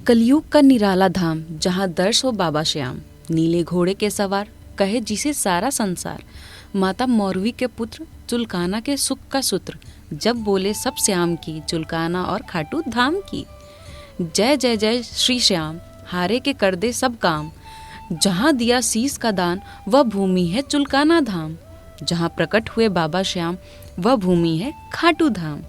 कलयुग का निराला धाम, जहाँ दर्श हो बाबा श्याम, नीले घोड़े के सवार, कहे जिसे सारा संसार। माता मौरवी के पुत्र, चुलकाना के सुख का सूत्र, जब बोले सब श्याम की, चुलकाना और खाटू धाम की। जय जय जय श्री श्याम, हारे के कर दे सब काम। जहाँ दिया शीस का दान, वह भूमि है चुलकाना धाम। जहाँ प्रकट हुए बाबा श्याम, वह भूमि है खाटू धाम।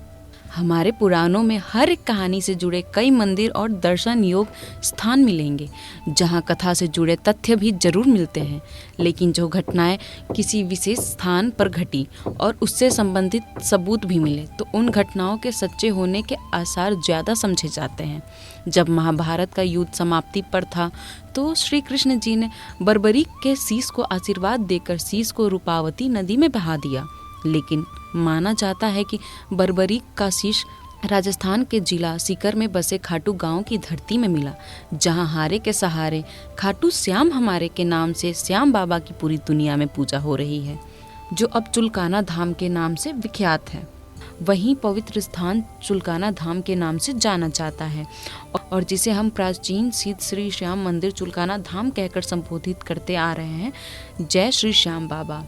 हमारे पुराणों में हर एक कहानी से जुड़े कई मंदिर और दर्शन योग स्थान मिलेंगे, जहाँ कथा से जुड़े तथ्य भी जरूर मिलते हैं। लेकिन जो घटनाएं किसी विशेष स्थान पर घटी और उससे संबंधित सबूत भी मिले, तो उन घटनाओं के सच्चे होने के आसार ज़्यादा समझे जाते हैं। जब महाभारत का युद्ध समाप्ति पर था, तो श्री कृष्ण जी ने बर्बरीक के शीस को आशीर्वाद देकर शीस को रूपावती नदी में बहा दिया। लेकिन माना जाता है कि बर्बरीक का शीश राजस्थान के जिला सीकर में बसे खाटू गांव की धरती में मिला, जहां हारे के सहारे खाटू श्याम हमारे के नाम से श्याम बाबा की पूरी दुनिया में पूजा हो रही है, जो अब चुलकाना धाम के नाम से विख्यात है। वहीं पवित्र स्थान चुलकाना धाम के नाम से जाना जाता है और जिसे हम प्राचीन सिद्ध श्री श्याम मंदिर चुलकाना धाम कहकर संबोधित करते आ रहे हैं। जय श्री श्याम बाबा।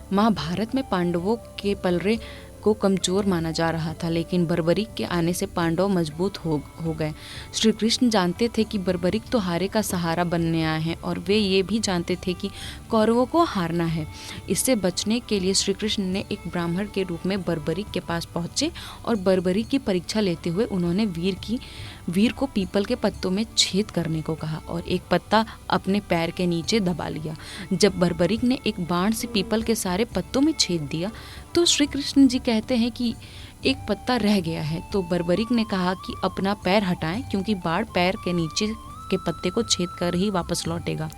महाभारत में पांडवों के पलड़े को कमजोर माना जा रहा था, लेकिन बर्बरीक के आने से पांडव मजबूत हो गए। श्री कृष्ण जानते थे कि बर्बरीक तो हारे का सहारा बनने आए हैं, और वे ये भी जानते थे कि कौरवों को हारना है। इससे बचने के लिए श्री कृष्ण ने एक ब्राह्मण के रूप में बर्बरीक के पास पहुंचे और बर्बरीक की परीक्षा लेते हुए उन्होंने वीर को पीपल के पत्तों में छेद करने को कहा और एक पत्ता अपने पैर के नीचे दबा लिया। जब बर्बरीक ने एक बाण से पीपल के सारे पत्तों में छेद दिया, तो श्री कृष्ण जी कहते हैं कि एक पत्ता रह गया है। तो बर्बरीक ने कहा कि अपना पैर हटाएं, क्योंकि बाण पैर के नीचे के पत्ते को छेद कर ही वापस लौटेगा।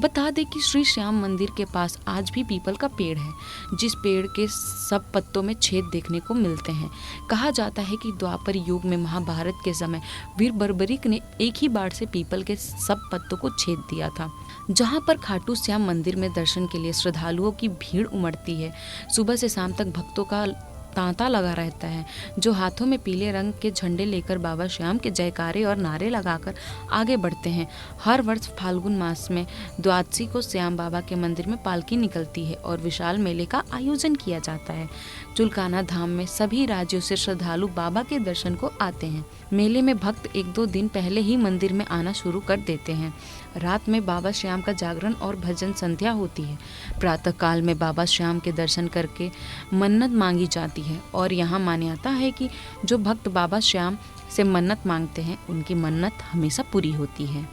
बता दें कि श्री श्याम मंदिर के पास आज भी पीपल का पेड़ है, जिस पेड़ के सब पत्तों में छेद देखने को मिलते हैं। कहा जाता है कि द्वापर युग में महाभारत के समय वीर बर्बरीक ने एक ही बाण से पीपल के सब पत्तों को छेद दिया था। जहाँ पर खाटू श्याम मंदिर में दर्शन के लिए श्रद्धालुओं की भीड़ उमड़ती है। सुबह से शाम तक भक्तों का तांता लगा रहता है, जो हाथों में पीले रंग के झंडे लेकर बाबा श्याम के जयकारे और नारे लगाकर आगे बढ़ते हैं। हर वर्ष फाल्गुन मास में द्वादशी को श्याम बाबा के मंदिर में पालकी निकलती है और विशाल मेले का आयोजन किया जाता है। चुलकाना धाम में सभी राज्यों से श्रद्धालु बाबा के दर्शन को आते हैं। मेले में भक्त 1-2 दिन पहले ही मंदिर में आना शुरू कर देते हैं। रात में बाबा श्याम का जागरण और भजन संध्या होती है। प्रातः काल में बाबा श्याम के दर्शन करके मन्नत मांगी जाती है और यहाँ मान्यता है कि जो भक्त बाबा श्याम से मन्नत मांगते हैं, उनकी मन्नत हमेशा पूरी होती है।